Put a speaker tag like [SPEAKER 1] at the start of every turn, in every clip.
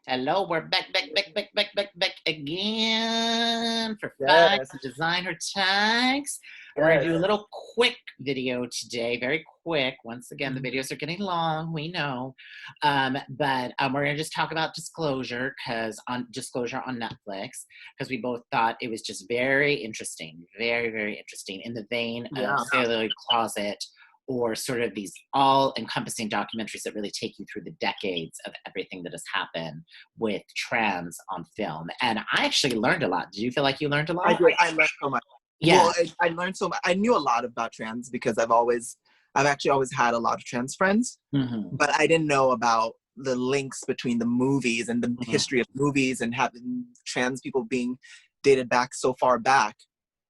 [SPEAKER 1] Hello, we're back again for Five
[SPEAKER 2] Yes,
[SPEAKER 1] Designer Tags. We're going to
[SPEAKER 2] yes.
[SPEAKER 1] do a little quick video today, very quick. Once again, the
[SPEAKER 2] Mhm.
[SPEAKER 1] videos are getting long, we know. But we're going to just talk about Disclosure on Netflix, because we both thought it was just very interesting, very, very interesting in the vein of
[SPEAKER 2] Yeah.
[SPEAKER 1] Celluloid Closet, or sort of these all-encompassing documentaries that really take you through the decades of everything that has happened with trans on film. And I actually learned a lot. Did you feel like you learned a
[SPEAKER 2] I
[SPEAKER 1] lot?
[SPEAKER 2] did. I learned so much.
[SPEAKER 1] Yeah.
[SPEAKER 2] Well, I learned so much. I knew a lot about trans because I've actually always had a lot of trans friends,
[SPEAKER 1] Mm-hmm.
[SPEAKER 2] but I didn't know about the links between the movies and the
[SPEAKER 1] Mm-hmm.
[SPEAKER 2] history of movies and having trans people being dated back so far back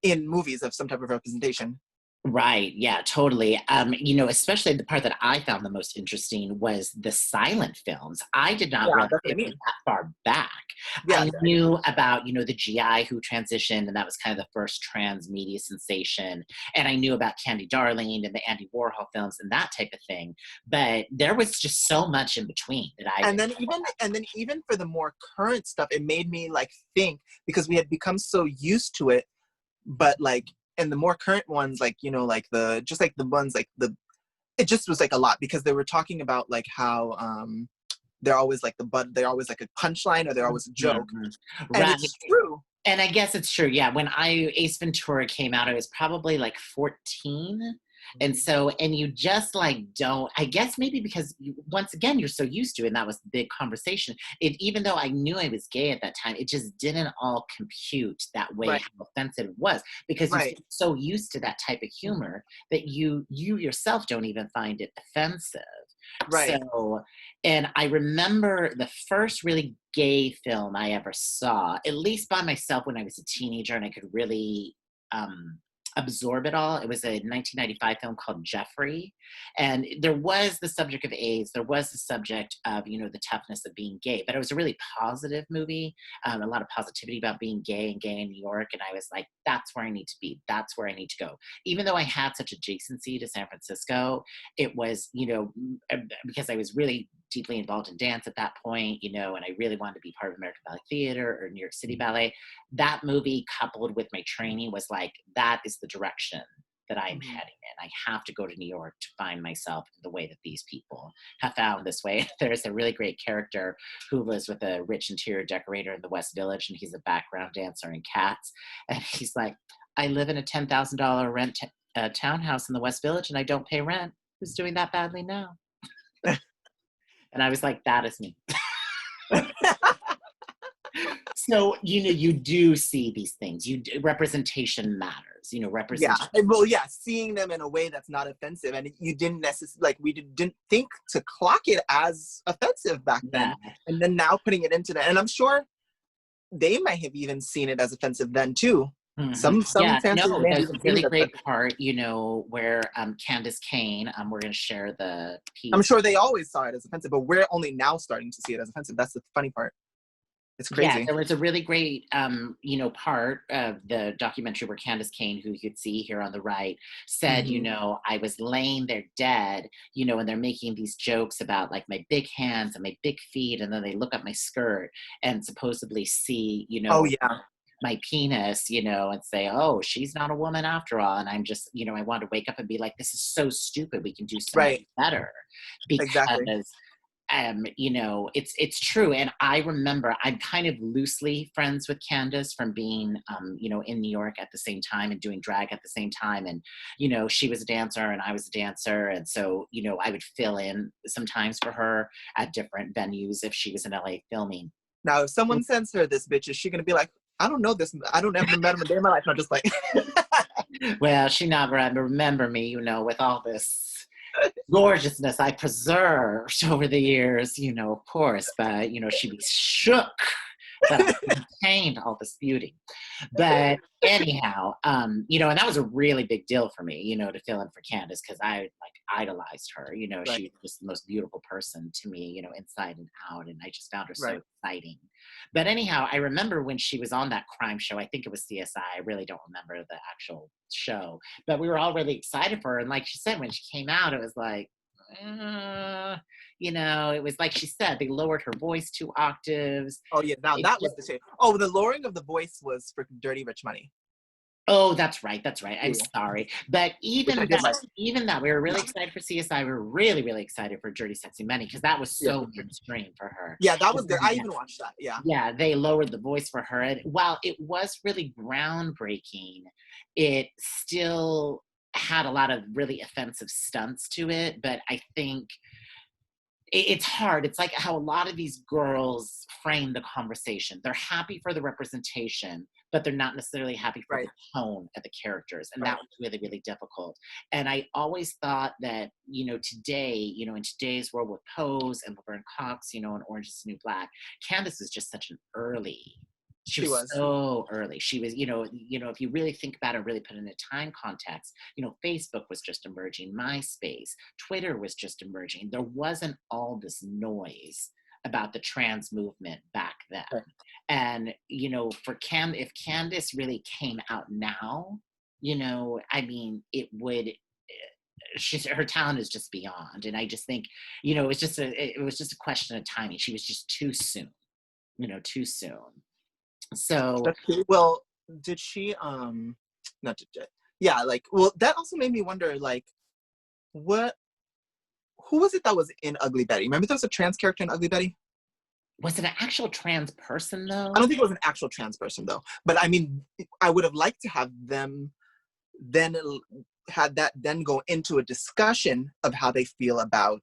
[SPEAKER 2] in movies of some type of representation.
[SPEAKER 1] Right. Yeah, totally. Especially the part that I found the most interesting was the silent films. I did not
[SPEAKER 2] Yeah,
[SPEAKER 1] realize
[SPEAKER 2] that's what I
[SPEAKER 1] it was
[SPEAKER 2] mean.
[SPEAKER 1] that far back.
[SPEAKER 2] Yeah,
[SPEAKER 1] I knew about, the GI who transitioned, and that was kind of the first trans media sensation. And I knew about Candy Darling and the Andy Warhol films and that type of thing. But there was just so much in between that I
[SPEAKER 2] and
[SPEAKER 1] didn't.
[SPEAKER 2] then even for the more current stuff, it made me like think because we had become so used to it, but like and the more current ones like like the just like the ones like the it just was like a lot because they were talking about like how they're always like they're always like a punchline or they're always a joke,
[SPEAKER 1] Mhm.
[SPEAKER 2] and
[SPEAKER 1] Right.
[SPEAKER 2] it's true.
[SPEAKER 1] And I guess it's true. Yeah. When Ace Ventura came out, I was probably like 14. And so, and you just like don't, I guess maybe because once again, you're so used to it. And that was the big conversation. Even though I knew I was gay at that time, it just didn't all compute that way
[SPEAKER 2] Right,
[SPEAKER 1] how offensive it was, because you're
[SPEAKER 2] right,
[SPEAKER 1] so used to that type of humor that you yourself don't even find it offensive.
[SPEAKER 2] right.
[SPEAKER 1] So, and I remember the first really gay film I ever saw, at least by myself when I was a teenager and I could really um, absorb it all. It was a 1995 film called Jeffrey. And there was the subject of AIDS. There was the subject of, the toughness of being gay, but it was a really positive movie, a lot of positivity about being gay and gay in New York. And I was like, that's where I need to be. That's where I need to go. Even though I had such adjacency to San Francisco, it was, because I was really deeply involved in dance at that point, and I really wanted to be part of American Ballet Theater or New York City Ballet. That movie, coupled with my training, was like, that is the direction that I'm
[SPEAKER 2] Mhm.
[SPEAKER 1] heading in. I have to go to New York to find myself the way that these people have found this way. There's a really great character who lives with a rich interior decorator in the West Village, and he's a background dancer in Cats. And he's like, I live in a $10,000 rent townhouse in the West Village, and I don't pay rent. Who's doing that badly now? And I was like, that is me. So, you do see these things. Representation matters,
[SPEAKER 2] Yeah,
[SPEAKER 1] representation.
[SPEAKER 2] and well, yeah, seeing them in a way that's not offensive, and you didn't necessarily like didn't think to clock it as offensive back
[SPEAKER 1] Yeah.
[SPEAKER 2] then, and then now putting it into that, and I'm sure they might have even seen it as offensive then too.
[SPEAKER 1] Mm-hmm.
[SPEAKER 2] Some
[SPEAKER 1] Yeah,
[SPEAKER 2] chances
[SPEAKER 1] no,
[SPEAKER 2] may have
[SPEAKER 1] there's a
[SPEAKER 2] even seen
[SPEAKER 1] really
[SPEAKER 2] it as
[SPEAKER 1] great
[SPEAKER 2] offensive.
[SPEAKER 1] part, where Candis Cayne, we're going to share the
[SPEAKER 2] I'm
[SPEAKER 1] piece.
[SPEAKER 2] sure they always saw it as offensive, but we're only now starting to see it as offensive. That's the funny part. It's
[SPEAKER 1] Yeah,
[SPEAKER 2] crazy.
[SPEAKER 1] there was a really great, part of the documentary where Candis Cayne, who you could see here on the right, said,
[SPEAKER 2] Hmm.
[SPEAKER 1] I was laying there dead, and they're making these jokes about like my big hands and my big feet, and then they look up my skirt and supposedly see,
[SPEAKER 2] Oh yeah,
[SPEAKER 1] my penis, and say, oh, she's not a woman after all. And I'm just, I want to wake up and be like, this is so stupid. We can do so much
[SPEAKER 2] right,
[SPEAKER 1] better,
[SPEAKER 2] exactly.
[SPEAKER 1] because it's true. And I remember I'm kind of loosely friends with Candace from being, in New York at the same time and doing drag at the same time. And, she was a dancer and I was a dancer. And so, I would fill in sometimes for her at different venues if she was in LA filming.
[SPEAKER 2] Now, if someone sends her this bitch, is she gonna be like, I don't know this. I don't ever met him a day in my life. Not just like,
[SPEAKER 1] Well, she never remember me, with all this gorgeousness I preserved over the years, of course, but, she'd be shook that I maintained all this beauty. But anyhow, and that was a really big deal for me, to fill in for Candace, because I like idolized her.
[SPEAKER 2] right,
[SPEAKER 1] She was the most beautiful person to me, inside and out, and I just found her so
[SPEAKER 2] right.
[SPEAKER 1] exciting. But anyhow, I remember when she was on that crime show. I think it was CSI. I really don't remember the actual show, but we were all really excited for her. And like she said, when she came out, it was like, it was like she said, they lowered her voice 2 octaves.
[SPEAKER 2] Oh yeah, now
[SPEAKER 1] It
[SPEAKER 2] that was
[SPEAKER 1] just
[SPEAKER 2] the shade. Oh, the lowering of the voice was for Dirty Rich Money.
[SPEAKER 1] Oh, that's right, that's right. I'm
[SPEAKER 2] Yeah,
[SPEAKER 1] sorry. But
[SPEAKER 2] which I
[SPEAKER 1] even
[SPEAKER 2] did
[SPEAKER 1] that
[SPEAKER 2] like.
[SPEAKER 1] even that, we were really
[SPEAKER 2] Yeah,
[SPEAKER 1] excited for CSI. We were really, really excited for Dirty Sexy Money because that was
[SPEAKER 2] yeah,
[SPEAKER 1] so
[SPEAKER 2] for sure.
[SPEAKER 1] mainstream for her.
[SPEAKER 2] Yeah, that was
[SPEAKER 1] And
[SPEAKER 2] good.
[SPEAKER 1] then,
[SPEAKER 2] I
[SPEAKER 1] yeah,
[SPEAKER 2] even watched that. Yeah.
[SPEAKER 1] yeah, they lowered the voice for her, and while it was really groundbreaking, it still had a lot of really offensive stunts to it, but I think it's hard. It's like how a lot of these girls frame the conversation. They're happy for the representation, but they're not necessarily happy for the
[SPEAKER 2] Right.
[SPEAKER 1] tone of the characters. And that
[SPEAKER 2] Right.
[SPEAKER 1] was really, really difficult. And I always thought that, today, in today's world with Pose and Laverne Cox, and Orange is the New Black, Candace is just such an early. She
[SPEAKER 2] She
[SPEAKER 1] was
[SPEAKER 2] was.
[SPEAKER 1] so early. She was, if you really think about it, really put it in a time context, Facebook was just emerging, MySpace, Twitter was just emerging. There wasn't all this noise about the trans movement back then.
[SPEAKER 2] Right.
[SPEAKER 1] And, if Candace really came out now, I mean, it would, her talent is just beyond. And I just think, it was just a question of timing. She was just too soon, too soon. So,
[SPEAKER 2] That's cool. Well, did she not to yeah, like, well, that also made me wonder, like, what who was it that was in Ugly Betty? Remember there was a trans character in Ugly Betty?
[SPEAKER 1] was it an actual trans person
[SPEAKER 2] I
[SPEAKER 1] though?
[SPEAKER 2] don't think it was an actual trans person though. But I mean, I would have liked to have them then had that then go into a discussion of how they feel about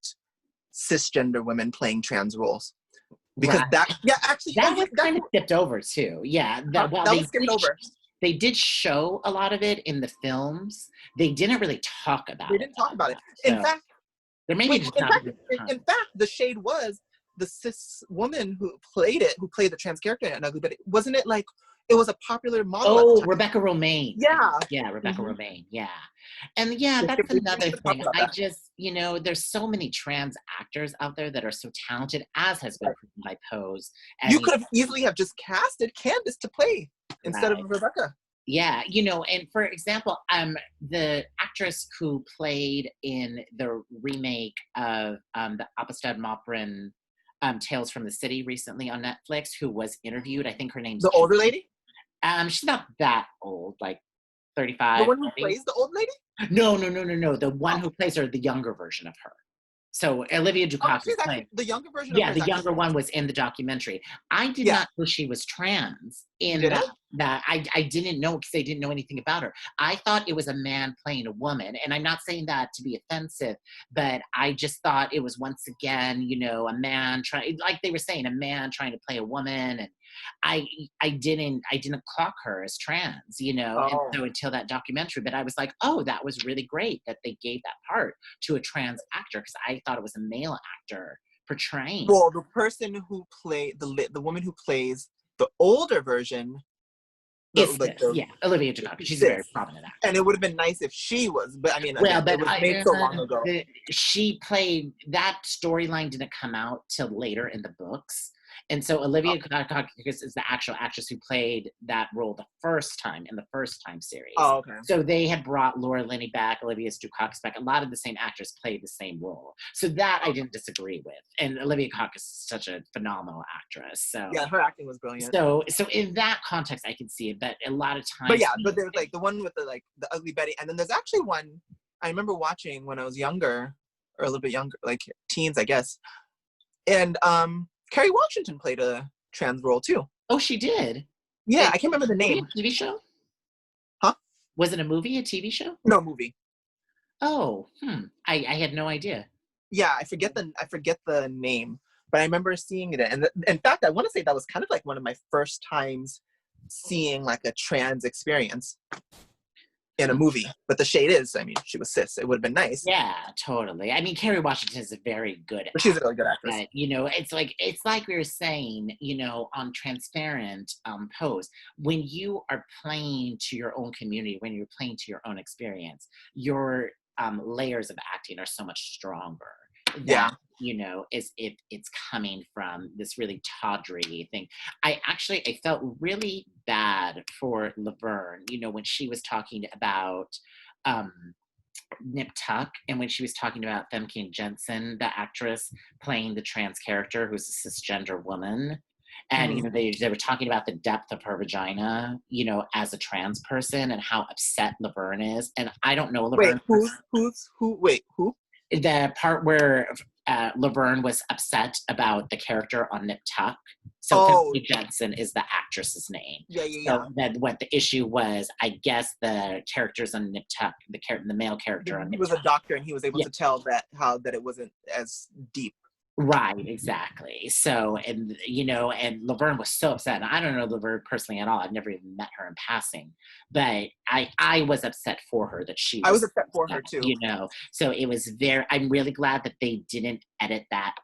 [SPEAKER 2] cisgender women playing trans roles. Because
[SPEAKER 1] Right.
[SPEAKER 2] that, yeah, actually, oh
[SPEAKER 1] That
[SPEAKER 2] yeah,
[SPEAKER 1] was kind of skipped over too. Yeah.
[SPEAKER 2] huh?
[SPEAKER 1] That while
[SPEAKER 2] That was skipped over.
[SPEAKER 1] they did show a lot of it in the films, they didn't really talk
[SPEAKER 2] They
[SPEAKER 1] about it
[SPEAKER 2] didn't talk
[SPEAKER 1] that
[SPEAKER 2] about it.
[SPEAKER 1] much.
[SPEAKER 2] In
[SPEAKER 1] So
[SPEAKER 2] fact,
[SPEAKER 1] there may be
[SPEAKER 2] wait,
[SPEAKER 1] just
[SPEAKER 2] in
[SPEAKER 1] not
[SPEAKER 2] fact,
[SPEAKER 1] enough
[SPEAKER 2] in
[SPEAKER 1] time.
[SPEAKER 2] fact, the shade was the cis woman who played the trans character in Ugly Betty. Wasn't it like it was a popular model at the
[SPEAKER 1] Oh,
[SPEAKER 2] time?
[SPEAKER 1] Rebecca Romaine.
[SPEAKER 2] Yeah.
[SPEAKER 1] Yeah, Rebecca
[SPEAKER 2] Mm-hmm.
[SPEAKER 1] Romaine. Yeah. And yeah,
[SPEAKER 2] They
[SPEAKER 1] that's
[SPEAKER 2] should
[SPEAKER 1] another
[SPEAKER 2] have talked
[SPEAKER 1] thing.
[SPEAKER 2] about
[SPEAKER 1] I
[SPEAKER 2] that.
[SPEAKER 1] just, there's so many trans actors out there that are so talented, as has been
[SPEAKER 2] Right.
[SPEAKER 1] proven by Pose.
[SPEAKER 2] You
[SPEAKER 1] And
[SPEAKER 2] could have easily have just casted Candice to play instead of
[SPEAKER 1] right.
[SPEAKER 2] Rebecca.
[SPEAKER 1] Yeah, and for example, the actress who played in the remake of the Apostad Moprin Tales from the City recently on Netflix, who was interviewed, I think her name's
[SPEAKER 2] The older
[SPEAKER 1] Julie.
[SPEAKER 2] lady?
[SPEAKER 1] She's not that old, like
[SPEAKER 2] The
[SPEAKER 1] 35,
[SPEAKER 2] one who
[SPEAKER 1] 40.
[SPEAKER 2] plays the old lady?
[SPEAKER 1] No, no, no, no, no. The one
[SPEAKER 2] Oh,
[SPEAKER 1] who plays her, the younger version of her. So Olivia
[SPEAKER 2] oh,
[SPEAKER 1] Dukakis is
[SPEAKER 2] she's actually
[SPEAKER 1] playing.
[SPEAKER 2] the younger version of
[SPEAKER 1] Yeah,
[SPEAKER 2] her is
[SPEAKER 1] the
[SPEAKER 2] actually
[SPEAKER 1] younger
[SPEAKER 2] trans.
[SPEAKER 1] one was in the documentary. I did
[SPEAKER 2] Yeah,
[SPEAKER 1] not know she was trans
[SPEAKER 2] you
[SPEAKER 1] in
[SPEAKER 2] didn't?
[SPEAKER 1] that I didn't know because I didn't know anything about her. I thought it was a man playing a woman, and I'm not saying that to be offensive, but I just thought it was once again, a man trying, like they were saying, a man trying to play a woman, and I I didn't clock her as trans, and
[SPEAKER 2] Oh.
[SPEAKER 1] so until that documentary, but I was like, oh, that was really great that they gave that part to a trans actor because I thought it was a male actor portraying.
[SPEAKER 2] Well, the person who played the woman who plays the older version, the
[SPEAKER 1] Is
[SPEAKER 2] like
[SPEAKER 1] cis,
[SPEAKER 2] the
[SPEAKER 1] yeah, Olivia Dukakis. She's a very
[SPEAKER 2] cis,
[SPEAKER 1] prominent
[SPEAKER 2] and
[SPEAKER 1] actor.
[SPEAKER 2] it would have been nice if she was. But I mean,
[SPEAKER 1] Well,
[SPEAKER 2] again, it
[SPEAKER 1] but
[SPEAKER 2] was made so long ago.
[SPEAKER 1] she played that storyline didn't come out till later in the books, and so
[SPEAKER 2] Oh,
[SPEAKER 1] Olivia Dukakis is the actual actress who played that role the first time in the first time series.
[SPEAKER 2] oh, okay.
[SPEAKER 1] So they had brought Laura Linney back, Olivia Dukakis back. A lot of the same actors played the same role, so that I
[SPEAKER 2] Oh,
[SPEAKER 1] didn't disagree with. And Olivia Dukakis is such a phenomenal actress.
[SPEAKER 2] yeah, her acting was brilliant.
[SPEAKER 1] So in that context, I can see it, but a lot of
[SPEAKER 2] But
[SPEAKER 1] times,
[SPEAKER 2] yeah, but there's like the one with the Ugly Betty, and then there's actually one I remember watching when I was younger, or a little bit younger, like teens, I guess. And Kerry Washington played a trans role too.
[SPEAKER 1] oh, she did.
[SPEAKER 2] Yeah, I
[SPEAKER 1] It,
[SPEAKER 2] can't remember the
[SPEAKER 1] movie,
[SPEAKER 2] name.
[SPEAKER 1] a TV show?
[SPEAKER 2] Huh?
[SPEAKER 1] Was it a movie, a TV show?
[SPEAKER 2] No, movie.
[SPEAKER 1] Oh, I had no idea.
[SPEAKER 2] Yeah, I forget the name, but I remember seeing it. And in fact, I want to say that was kind of like one of my first times seeing like a trans experience in a
[SPEAKER 1] Hmm.
[SPEAKER 2] movie. But the shade is, I mean, she was cis. It would have been nice,
[SPEAKER 1] Yeah, totally. I mean, Kerry Washington is a very good
[SPEAKER 2] but she's a
[SPEAKER 1] actor.
[SPEAKER 2] really good actress.
[SPEAKER 1] But it's like we were saying, on Transparent Pose, when you are playing to your own community, when you're playing to your own experience, your layers of acting are so much stronger than
[SPEAKER 2] Yeah.
[SPEAKER 1] is if it's coming from this really tawdry thing. I felt really bad for Laverne, when she was talking about um Nip Tuck, and when she was talking about Femke Jensen, the actress playing the trans character, who's a cisgender woman. And,
[SPEAKER 2] Mhm.
[SPEAKER 1] they were talking about the depth of her vagina, as a trans person and how upset Laverne is. And I don't know
[SPEAKER 2] Wait,
[SPEAKER 1] Laverne.
[SPEAKER 2] who? Wait, who?
[SPEAKER 1] The part where Laverne was upset about the character on Nip Tuck. So
[SPEAKER 2] Oh,
[SPEAKER 1] Femke Jensen is the actress's name.
[SPEAKER 2] yeah, yeah,
[SPEAKER 1] So
[SPEAKER 2] yeah.
[SPEAKER 1] then what the issue was, I guess the characters on Nip Tuck, the male character on
[SPEAKER 2] He
[SPEAKER 1] Nip
[SPEAKER 2] was a
[SPEAKER 1] Tuck.
[SPEAKER 2] doctor, and he was able
[SPEAKER 1] Yeah,
[SPEAKER 2] to tell that it wasn't as deep.
[SPEAKER 1] right, exactly. So, and Laverne was so upset. And I don't know Laverne personally at all. I've never even met her in passing, but I was upset for her that she
[SPEAKER 2] I
[SPEAKER 1] was
[SPEAKER 2] was
[SPEAKER 1] so
[SPEAKER 2] upset for her too.
[SPEAKER 1] upset. So it was I'm really glad that they didn't edit that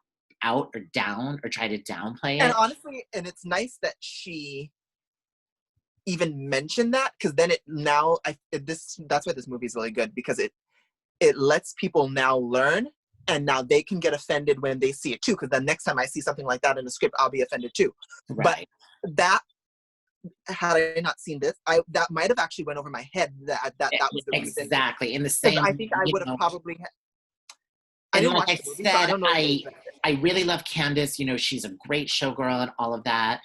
[SPEAKER 1] out or down or try to downplay
[SPEAKER 2] And
[SPEAKER 1] it.
[SPEAKER 2] honestly, and it's nice that she even mentioned that, because then that's why this movie is really good, because it lets people now learn, and now they can get offended when they see it too, because the next time I see something like that in a script, I'll be offended too. But
[SPEAKER 1] Right.
[SPEAKER 2] that, had I not seen this, I that might have actually went over my head, that was the reason,
[SPEAKER 1] Exactly. In the
[SPEAKER 2] because
[SPEAKER 1] same,
[SPEAKER 2] I think I would have probably I
[SPEAKER 1] and
[SPEAKER 2] didn't
[SPEAKER 1] like
[SPEAKER 2] watch
[SPEAKER 1] I
[SPEAKER 2] the movie, so I
[SPEAKER 1] said,
[SPEAKER 2] don't know if it was.
[SPEAKER 1] I really love Candice. She's a great showgirl and all of that.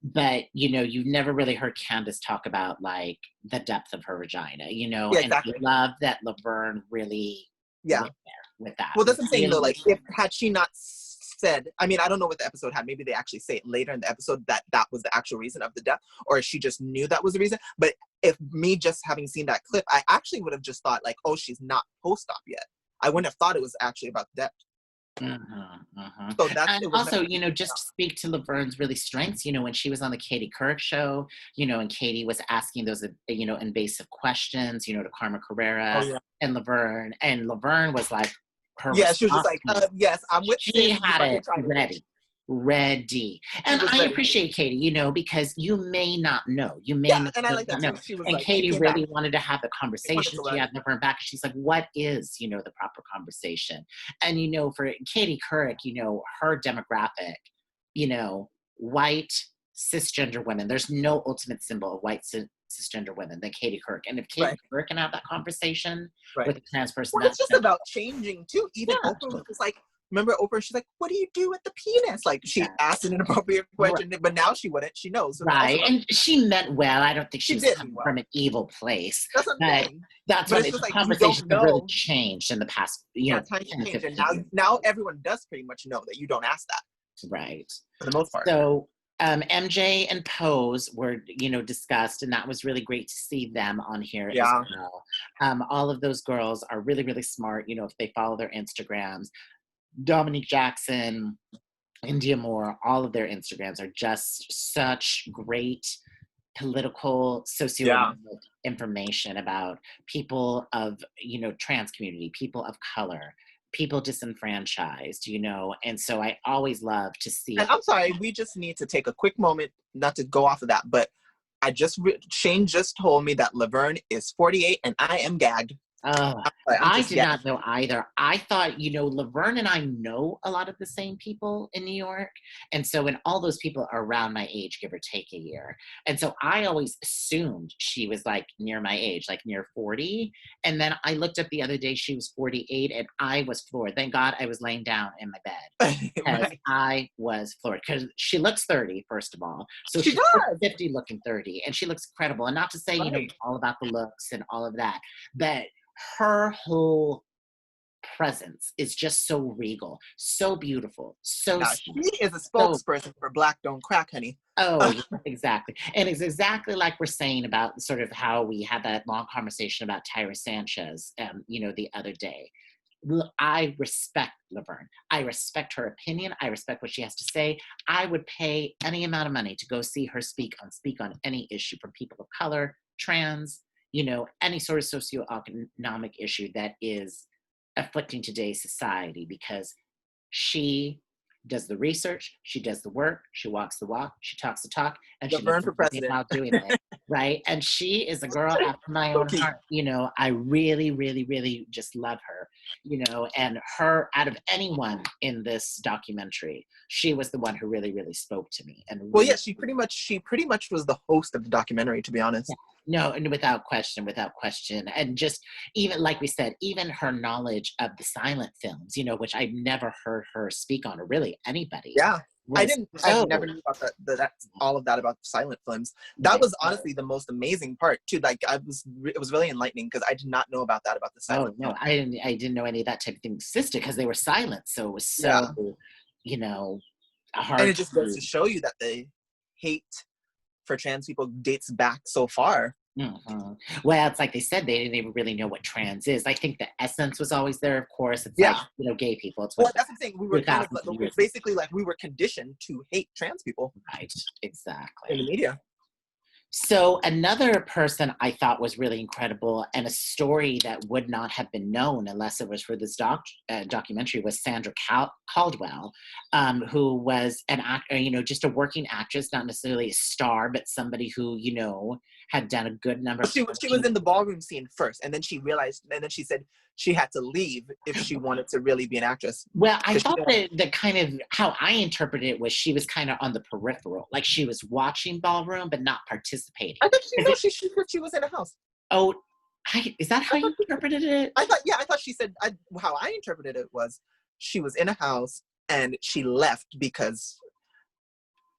[SPEAKER 1] But you've never really heard Candice talk about like the depth of her vagina,
[SPEAKER 2] Yeah,
[SPEAKER 1] and I
[SPEAKER 2] exactly.
[SPEAKER 1] love that Laverne really
[SPEAKER 2] Yeah.
[SPEAKER 1] went there with that.
[SPEAKER 2] Well, that's what I'm saying though.
[SPEAKER 1] Really,
[SPEAKER 2] Like, if had she not said, I mean, I don't know what the episode had. Maybe they actually say it later in the episode that was the actual reason of the death, or she just knew that was the reason. But if me just having seen that clip, I actually would have just thought like, oh, she's not post-op yet. I wouldn't have thought it was actually about death. So
[SPEAKER 1] And
[SPEAKER 2] it was nice
[SPEAKER 1] also,
[SPEAKER 2] to see.
[SPEAKER 1] just to speak to Laverne's really strengths, when she was on the Katie Couric show, and Katie was asking those, invasive questions, to Karma
[SPEAKER 2] Oh
[SPEAKER 1] Carrera
[SPEAKER 2] yeah.
[SPEAKER 1] and Laverne was like, her
[SPEAKER 2] Yeah, she was just
[SPEAKER 1] response
[SPEAKER 2] like,
[SPEAKER 1] was,
[SPEAKER 2] yes, I'm with
[SPEAKER 1] she
[SPEAKER 2] sis. You
[SPEAKER 1] had
[SPEAKER 2] fucking
[SPEAKER 1] it
[SPEAKER 2] tried it, bitch.
[SPEAKER 1] ready.
[SPEAKER 2] She
[SPEAKER 1] And
[SPEAKER 2] was
[SPEAKER 1] I
[SPEAKER 2] ready.
[SPEAKER 1] appreciate Katie, because you may not know. You may
[SPEAKER 2] Yeah,
[SPEAKER 1] not,
[SPEAKER 2] and I like that
[SPEAKER 1] not know.
[SPEAKER 2] too. She was
[SPEAKER 1] And
[SPEAKER 2] like, she
[SPEAKER 1] Katie
[SPEAKER 2] came back.
[SPEAKER 1] really wanted to have the
[SPEAKER 2] She wanted
[SPEAKER 1] conversation.
[SPEAKER 2] to
[SPEAKER 1] She
[SPEAKER 2] learn.
[SPEAKER 1] had Laverne back. She's like, what is, the proper conversation? And, for Katie Couric, her demographic, white cisgender women. There's no ultimate symbol of white cisgender women than Katie Couric. And if Katie
[SPEAKER 2] Right.
[SPEAKER 1] Couric can have that conversation
[SPEAKER 2] Right.
[SPEAKER 1] with a trans person,
[SPEAKER 2] Well, it's
[SPEAKER 1] that's
[SPEAKER 2] just about changing too. Even
[SPEAKER 1] yeah,
[SPEAKER 2] Oprah was just like, remember Oprah? She's like, "What do you do with the penis?" Like, she asked an inappropriate question, but now she wouldn't. She knows. So it's also
[SPEAKER 1] right. And she meant well. I don't think she
[SPEAKER 2] she
[SPEAKER 1] was
[SPEAKER 2] did mean
[SPEAKER 1] coming
[SPEAKER 2] well.
[SPEAKER 1] from an evil place.
[SPEAKER 2] That's what I'm
[SPEAKER 1] But
[SPEAKER 2] saying.
[SPEAKER 1] that's
[SPEAKER 2] But
[SPEAKER 1] what
[SPEAKER 2] it's just like you
[SPEAKER 1] conversations
[SPEAKER 2] don't
[SPEAKER 1] have really
[SPEAKER 2] know.
[SPEAKER 1] changed in the past,
[SPEAKER 2] Yeah, times
[SPEAKER 1] 10,
[SPEAKER 2] change, and
[SPEAKER 1] 15 years.
[SPEAKER 2] now everyone does pretty much know that you don't ask that
[SPEAKER 1] Right.
[SPEAKER 2] for the most part.
[SPEAKER 1] So MJ and Pose were, discussed, and that was really great to see them on here as
[SPEAKER 2] Yeah.
[SPEAKER 1] well. All of those girls are really, really smart, if they follow their Instagrams. Dominique Jackson, India Moore, all of their Instagrams are just such great political,
[SPEAKER 2] Yeah.
[SPEAKER 1] socioeconomic information about people of, trans community, people of color, people disenfranchised, and so I always love to see
[SPEAKER 2] And
[SPEAKER 1] how.
[SPEAKER 2] I'm sorry, we just need to take a quick moment, not to go off of that, but Shane just told me that Laverne is 48, and I am gagged.
[SPEAKER 1] Oh,
[SPEAKER 2] I'm
[SPEAKER 1] I
[SPEAKER 2] just
[SPEAKER 1] did
[SPEAKER 2] gagged.
[SPEAKER 1] not know either. I thought, Laverne and I know a lot of the same people in New York. And so, and all those people are around my age, give or take a year. And so I always assumed she was like near my age, like near 40. And then I looked up the other day, she was 48, and I was floored. Thank God I was laying down in my bed because
[SPEAKER 2] Right.
[SPEAKER 1] I was floored. Because she looks 30, first of all. So
[SPEAKER 2] She
[SPEAKER 1] she's
[SPEAKER 2] does.
[SPEAKER 1] 50 looking 30, and she looks incredible. And not to say,
[SPEAKER 2] Right.
[SPEAKER 1] all about the looks and all of that, but her whole presence is just so regal, so beautiful, so
[SPEAKER 2] Now she
[SPEAKER 1] sweet,
[SPEAKER 2] is a
[SPEAKER 1] so
[SPEAKER 2] spokesperson for Black Don't Crack, honey.
[SPEAKER 1] oh yeah, exactly. And it's exactly like we're saying about sort of how we had that long conversation about Tyra Sanchez, the other day. I respect Laverne. I respect her opinion. I respect what she has to say. I would pay any amount of money to go see her speak on any issue from people of color, trans, any sort of socioeconomic issue that is afflicting today's society, because she does the research, she does the work, she walks the walk, she talks the talk, and she knows
[SPEAKER 2] Laverne for
[SPEAKER 1] exactly
[SPEAKER 2] president.
[SPEAKER 1] how doing it. right? And she is a girl after my own
[SPEAKER 2] Okay.
[SPEAKER 1] heart. You know, I really, really, really just love her, you know, and her, out of anyone in this documentary, she was the one who really, really spoke to me and
[SPEAKER 2] Well,
[SPEAKER 1] really,
[SPEAKER 2] yeah, she pretty much was the host of the documentary, to be
[SPEAKER 1] yeah.
[SPEAKER 2] honest.
[SPEAKER 1] No, and without question, without question. And just even like we said, even her knowledge of the silent films, you know, which I've never heard her speak on, or really anybody,
[SPEAKER 2] Yeah.
[SPEAKER 1] was
[SPEAKER 2] I
[SPEAKER 1] so
[SPEAKER 2] never knew about that all of that about silent films. That
[SPEAKER 1] yeah.
[SPEAKER 2] was honestly the most amazing part too. Like it was really enlightening because I did not know about that, about the
[SPEAKER 1] Oh
[SPEAKER 2] silent
[SPEAKER 1] no,
[SPEAKER 2] film.
[SPEAKER 1] I didn't know any of that type of thing existed because they were silent. So it was
[SPEAKER 2] Yeah.
[SPEAKER 1] so, you know,
[SPEAKER 2] And
[SPEAKER 1] hard
[SPEAKER 2] it just goes
[SPEAKER 1] to.
[SPEAKER 2] to show you that the hate for trans people dates back so far.
[SPEAKER 1] Mhm. Well, it's like they said, they didn't even really know what trans is. I think the essence was always there, of course. It's like,
[SPEAKER 2] Yeah.
[SPEAKER 1] you know, gay people. It's
[SPEAKER 2] Well,
[SPEAKER 1] what,
[SPEAKER 2] that's what I'm saying. We were kind of
[SPEAKER 1] 2,000 years.
[SPEAKER 2] basically like we were conditioned to hate trans people
[SPEAKER 1] Right,
[SPEAKER 2] in the
[SPEAKER 1] exactly.
[SPEAKER 2] media.
[SPEAKER 1] So another person I thought was really incredible, and a story that would not have been known unless it was for this documentary, was Sandra Caldwell, who was an actor, you know, just a working actress, not necessarily a star, but somebody who, you know, had done a good number of
[SPEAKER 2] She was in the ballroom scene first, and then she realized, and then she said she had to leave if she wanted to really be an actress
[SPEAKER 1] well, I
[SPEAKER 2] because she
[SPEAKER 1] thought
[SPEAKER 2] didn't.
[SPEAKER 1] that the kind of how I interpreted it was she was kind of on the peripheral, like she was watching ballroom but not participating.
[SPEAKER 2] I thought she
[SPEAKER 1] 'Cause
[SPEAKER 2] no,
[SPEAKER 1] it,
[SPEAKER 2] she was in a house.
[SPEAKER 1] oh, is that
[SPEAKER 2] I
[SPEAKER 1] how
[SPEAKER 2] thought
[SPEAKER 1] you interpreted it?
[SPEAKER 2] I thought she said how I interpreted it was she was in a house and she left because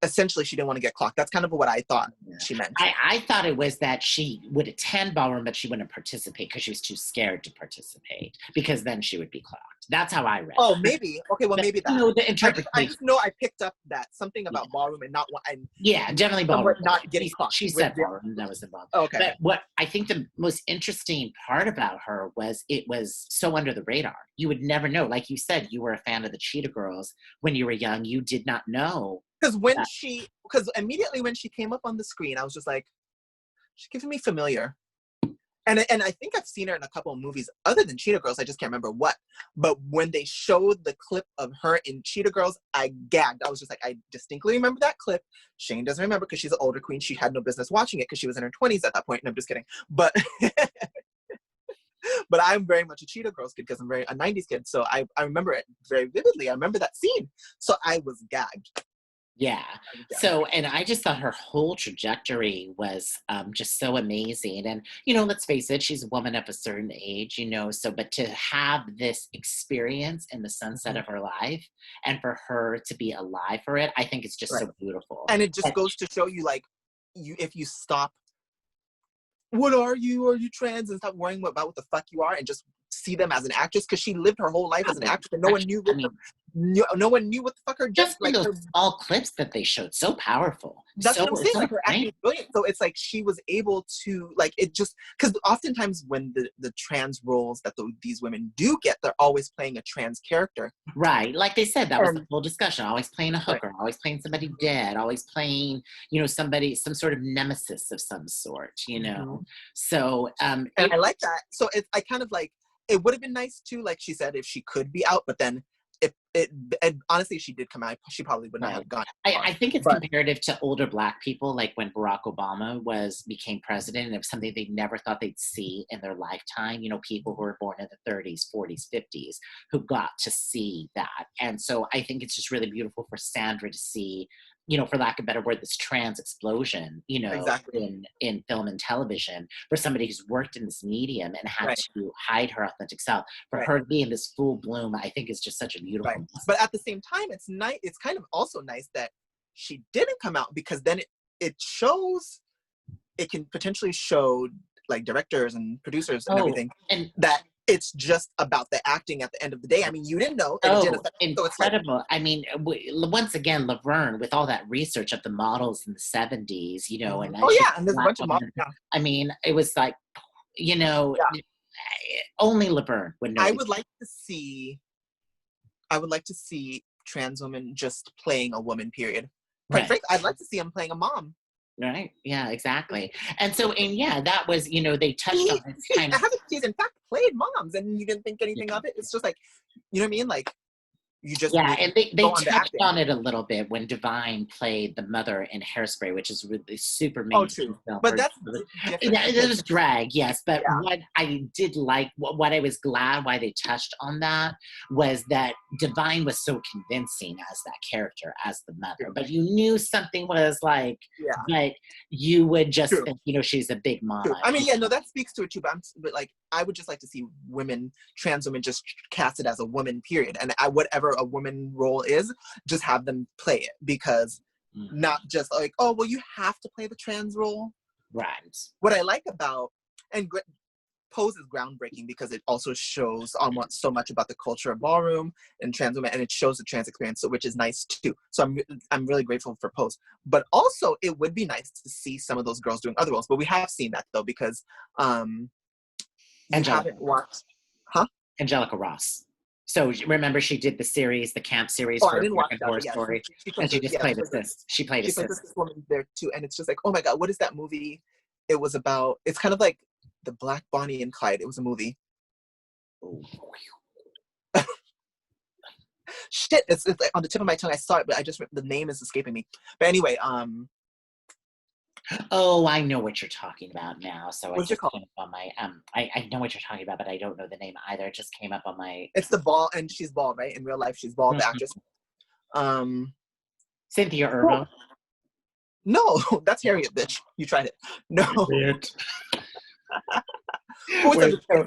[SPEAKER 2] essentially she didn't want to get clocked. That's kind of what I thought
[SPEAKER 1] Yeah.
[SPEAKER 2] she meant.
[SPEAKER 1] I thought it was that she would attend ballroom, but she wouldn't participate because she was too scared to participate because then she would be clocked. That's how I read
[SPEAKER 2] Oh,
[SPEAKER 1] it.
[SPEAKER 2] maybe. Okay, well,
[SPEAKER 1] But,
[SPEAKER 2] maybe
[SPEAKER 1] you
[SPEAKER 2] that.
[SPEAKER 1] know, the
[SPEAKER 2] I
[SPEAKER 1] interpretation.
[SPEAKER 2] just know I picked up that something
[SPEAKER 1] Yeah.
[SPEAKER 2] about ballroom and not and
[SPEAKER 1] Yeah, definitely
[SPEAKER 2] somewhat
[SPEAKER 1] ballroom.
[SPEAKER 2] not getting
[SPEAKER 1] She,
[SPEAKER 2] clocked.
[SPEAKER 1] she said ballroom, that was involved.
[SPEAKER 2] Okay.
[SPEAKER 1] But what I think the most interesting part about her was it was so under the radar. You would never know. Like you said, you were a fan of the Cheetah Girls when you were young. You did not know that.
[SPEAKER 2] Because immediately when she came up on the screen, I was just like, she's giving me familiar. And I think I've seen her in a couple of movies other than Cheetah Girls. I just can't remember what. But when they showed the clip of her in Cheetah Girls, I gagged. I was just like, I distinctly remember that clip. Shane doesn't remember because she's an older queen. She had no business watching it because she was in her 20s at that point. And I'm just kidding. But but I'm very much a Cheetah Girls kid because I'm very a 90s kid. So I remember it very vividly. I remember that scene. So I was gagged.
[SPEAKER 1] Yeah. So, and I just thought her whole trajectory was just so amazing. And, you know, let's face it, she's a woman of a certain age, you know, so, but to have this experience in the sunset of her life and for her to be alive for it, I think it's just
[SPEAKER 2] Right.
[SPEAKER 1] so beautiful.
[SPEAKER 2] And it just
[SPEAKER 1] But
[SPEAKER 2] goes to show you, like, if you stop, what are you? Are you trans? And stop worrying about what the fuck you are and just see them as an actress because she lived her whole life as an actress and no one knew
[SPEAKER 1] I mean,
[SPEAKER 2] no one knew what the fuck her
[SPEAKER 1] just in
[SPEAKER 2] like
[SPEAKER 1] those
[SPEAKER 2] her.
[SPEAKER 1] small clips that they showed, so powerful.
[SPEAKER 2] That's what I'm saying.
[SPEAKER 1] So
[SPEAKER 2] Like her acting
[SPEAKER 1] great.
[SPEAKER 2] is brilliant. So it's like she was able to like it just because oftentimes when the trans roles that these women do get, they're always playing a trans character.
[SPEAKER 1] Right. Like they said, that was the
[SPEAKER 2] And
[SPEAKER 1] whole discussion. Always playing a
[SPEAKER 2] right.
[SPEAKER 1] hooker, always playing somebody dead, always playing, you know, somebody, some sort of nemesis of some sort, you know.
[SPEAKER 2] Mhm.
[SPEAKER 1] So
[SPEAKER 2] And I like that. So it's I kind of like it would have been nice too, like she said, if she could be out, but then if it and honestly if she did come out, she probably would not
[SPEAKER 1] right.
[SPEAKER 2] have gone far.
[SPEAKER 1] I think it's
[SPEAKER 2] But
[SPEAKER 1] comparative to older Black people, like when Barack Obama became president, and it was something they never thought they'd see in their lifetime. You know, people who were born in the 30s, 40s, 50s, who got to see that. And so I think it's just really beautiful for Sandra to see, you know, for lack of a better word, this trans explosion, you know,
[SPEAKER 2] exactly.
[SPEAKER 1] in film and television for somebody who's worked in this medium and had
[SPEAKER 2] Right.
[SPEAKER 1] to hide her authentic self. For
[SPEAKER 2] Right.
[SPEAKER 1] her to be in this full bloom, I think is just such a beautiful
[SPEAKER 2] Right.
[SPEAKER 1] message.
[SPEAKER 2] But at the same time, it's nice. It's kind of also nice that she didn't come out because then it shows it can potentially show like directors and producers and
[SPEAKER 1] Oh,
[SPEAKER 2] everything
[SPEAKER 1] and
[SPEAKER 2] that it's just about the acting at the end of the day. I mean, you didn't know, and it did
[SPEAKER 1] oh,
[SPEAKER 2] affect. So it's like,
[SPEAKER 1] incredible. I mean, once again, Laverne, with all that research of the models in the 70s, you know, and
[SPEAKER 2] oh
[SPEAKER 1] she
[SPEAKER 2] yeah, and there's a
[SPEAKER 1] Black
[SPEAKER 2] bunch of
[SPEAKER 1] woman.
[SPEAKER 2] yeah.
[SPEAKER 1] I mean, it was like, you know,
[SPEAKER 2] Yeah.
[SPEAKER 1] only Laverne would know.
[SPEAKER 2] I would like to see. I would like to see trans women just playing a woman. Period. Quite
[SPEAKER 1] Right.
[SPEAKER 2] frankly, I'd like to see them playing a mom.
[SPEAKER 1] Right. Yeah, exactly. And so, and yeah, that was, you know, they touched on this kind
[SPEAKER 2] I
[SPEAKER 1] of,
[SPEAKER 2] haven't. She's in fact played moms, and you didn't think anything
[SPEAKER 1] yeah.
[SPEAKER 2] of it. It's just like, you know what I mean? Like, You just
[SPEAKER 1] Yeah,
[SPEAKER 2] need to
[SPEAKER 1] and they
[SPEAKER 2] go on to
[SPEAKER 1] touched
[SPEAKER 2] acting.
[SPEAKER 1] on it a little bit when Divine played the mother in Hairspray, which is really super
[SPEAKER 2] Oh,
[SPEAKER 1] mainstream
[SPEAKER 2] true.
[SPEAKER 1] film.
[SPEAKER 2] But
[SPEAKER 1] Or
[SPEAKER 2] that's different
[SPEAKER 1] it
[SPEAKER 2] because
[SPEAKER 1] was drag, yes. But
[SPEAKER 2] yeah,
[SPEAKER 1] what I did like, what I was glad why they touched on that was that Divine was so convincing as that character, as the mother.
[SPEAKER 2] true.
[SPEAKER 1] But you knew something was like,
[SPEAKER 2] Yeah,
[SPEAKER 1] but you would just
[SPEAKER 2] true.
[SPEAKER 1] think, she's a big
[SPEAKER 2] True.
[SPEAKER 1] mama.
[SPEAKER 2] I mean, yeah, no, that speaks to it too. But like, I would just like to see women, trans women, just cast it as a woman, period. And whatever a woman role is, just have them play it because
[SPEAKER 1] Mhm.
[SPEAKER 2] not just like, oh, well, you have to play the trans role.
[SPEAKER 1] Right.
[SPEAKER 2] What I like about and Pose is groundbreaking because it also shows almost so much about the culture of ballroom and trans women, and it shows the trans experience, so, which is nice too. So I'm really grateful for Pose. But also, it would be nice to see some of those girls doing other roles. But we have seen that though because you
[SPEAKER 1] Angelica.
[SPEAKER 2] haven't watched, huh?
[SPEAKER 1] Angelica Ross. So remember, she did the series, the camp series
[SPEAKER 2] Oh, I
[SPEAKER 1] for
[SPEAKER 2] didn't watch
[SPEAKER 1] American
[SPEAKER 2] that,
[SPEAKER 1] Horror
[SPEAKER 2] but yeah,
[SPEAKER 1] Story,
[SPEAKER 2] she
[SPEAKER 1] and
[SPEAKER 2] plays
[SPEAKER 1] she
[SPEAKER 2] the
[SPEAKER 1] just
[SPEAKER 2] yeah
[SPEAKER 1] played assist. She played
[SPEAKER 2] she plays
[SPEAKER 1] assist.
[SPEAKER 2] this woman there too, and it's just like, oh my god, what is that movie? It was about. It's kind of like the Black Bonnie and Clyde. It was a movie. Shit, it's like on the tip of my tongue. I saw it, but the name is escaping me. But anyway,
[SPEAKER 1] Oh, I know what you're talking about now. So it
[SPEAKER 2] what's it
[SPEAKER 1] just
[SPEAKER 2] called?
[SPEAKER 1] came up on my I know what you're talking about, but I don't know the name either. It just came up on my
[SPEAKER 2] It's the ball, and she's bald, right? In real life, she's bald, the
[SPEAKER 1] Mhm.
[SPEAKER 2] actress. Um,
[SPEAKER 1] Cynthia
[SPEAKER 2] oh,
[SPEAKER 1] Erivo.
[SPEAKER 2] no, that's Harriet, bitch. You tried it. No,
[SPEAKER 1] Weird.
[SPEAKER 2] oh,
[SPEAKER 1] Wait, so,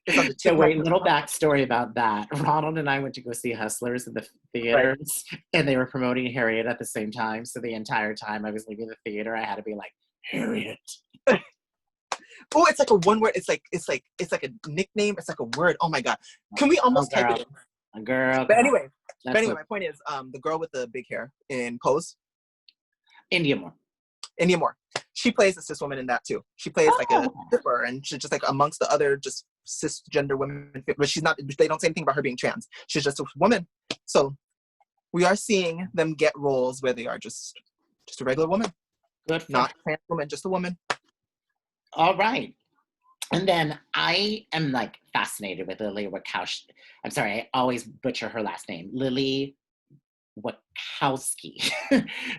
[SPEAKER 2] it's on the tip
[SPEAKER 1] so
[SPEAKER 2] of my
[SPEAKER 1] wait,
[SPEAKER 2] tongue.
[SPEAKER 1] little backstory about that. Ronald and I went to go see Hustlers in the
[SPEAKER 2] Right.
[SPEAKER 1] theaters, and they were promoting Harriet at the same time. So the entire time I was leaving the theater, I had to be like, Harriet.
[SPEAKER 2] Oh, it's like a one word. It's like a nickname. It's like a word. Oh my god. Can we
[SPEAKER 1] Oh,
[SPEAKER 2] almost type it
[SPEAKER 1] girl.
[SPEAKER 2] in?
[SPEAKER 1] Girl,
[SPEAKER 2] But
[SPEAKER 1] come on.
[SPEAKER 2] anyway,
[SPEAKER 1] That's what
[SPEAKER 2] my point is, the girl with the big hair in Pose,
[SPEAKER 1] India Moore.
[SPEAKER 2] India Moore. She plays a cis woman in that too. She plays like a
[SPEAKER 1] Oh,
[SPEAKER 2] stripper, and she's just like amongst the other just cisgender women. But she's not. They don't say anything about her being trans. She's just a woman. So we are seeing them get roles where they are just a regular woman,
[SPEAKER 1] good for her.
[SPEAKER 2] not trans woman, just a woman.
[SPEAKER 1] All right. And then I am like fascinated with Lily Wachowski. I'm sorry, I always butcher her last name. Lily Wachowski.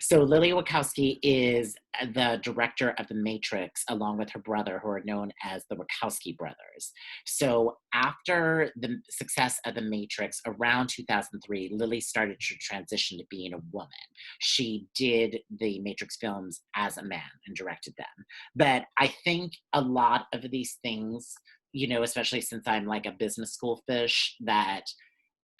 [SPEAKER 1] So Lily Wachowski is the director of The Matrix, along with her brother, who are known as the Wachowski brothers. So after the success of The Matrix around 2003, Lily started to transition to being a woman. She did the Matrix films as a man and directed them. But I think a lot of these things, especially since I'm like a business school fish, that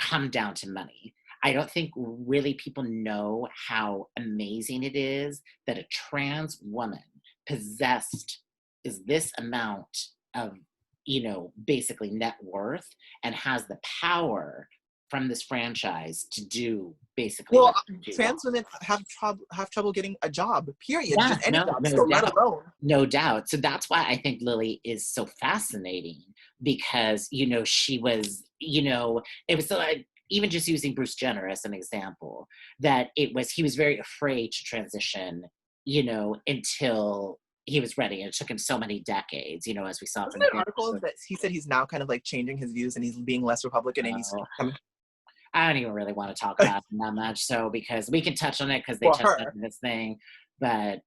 [SPEAKER 1] come down to money. I don't think really people know how amazing it is that a trans woman possessed is this amount of, basically net worth and has the power from this franchise to do basically
[SPEAKER 2] Well,
[SPEAKER 1] what they want.
[SPEAKER 2] trans women have trouble getting a job. Period.
[SPEAKER 1] Yeah,
[SPEAKER 2] Just any
[SPEAKER 1] no,
[SPEAKER 2] job.
[SPEAKER 1] no
[SPEAKER 2] So let
[SPEAKER 1] doubt.
[SPEAKER 2] alone.
[SPEAKER 1] No doubt. So that's why I think Lily is so fascinating because, she was, it was like, even just using Bruce Jenner as an example, that he was very afraid to transition, until he was ready. And it took him so many decades, as we saw
[SPEAKER 2] Wasn't
[SPEAKER 1] from
[SPEAKER 2] there
[SPEAKER 1] the
[SPEAKER 2] articles that he said he's now kind of like changing his views and he's being less Republican and he's
[SPEAKER 1] video.
[SPEAKER 2] coming
[SPEAKER 1] I don't even really want to talk about it that much. So, because we can touch on it because they
[SPEAKER 2] for
[SPEAKER 1] touched on
[SPEAKER 2] her?
[SPEAKER 1] this thing, but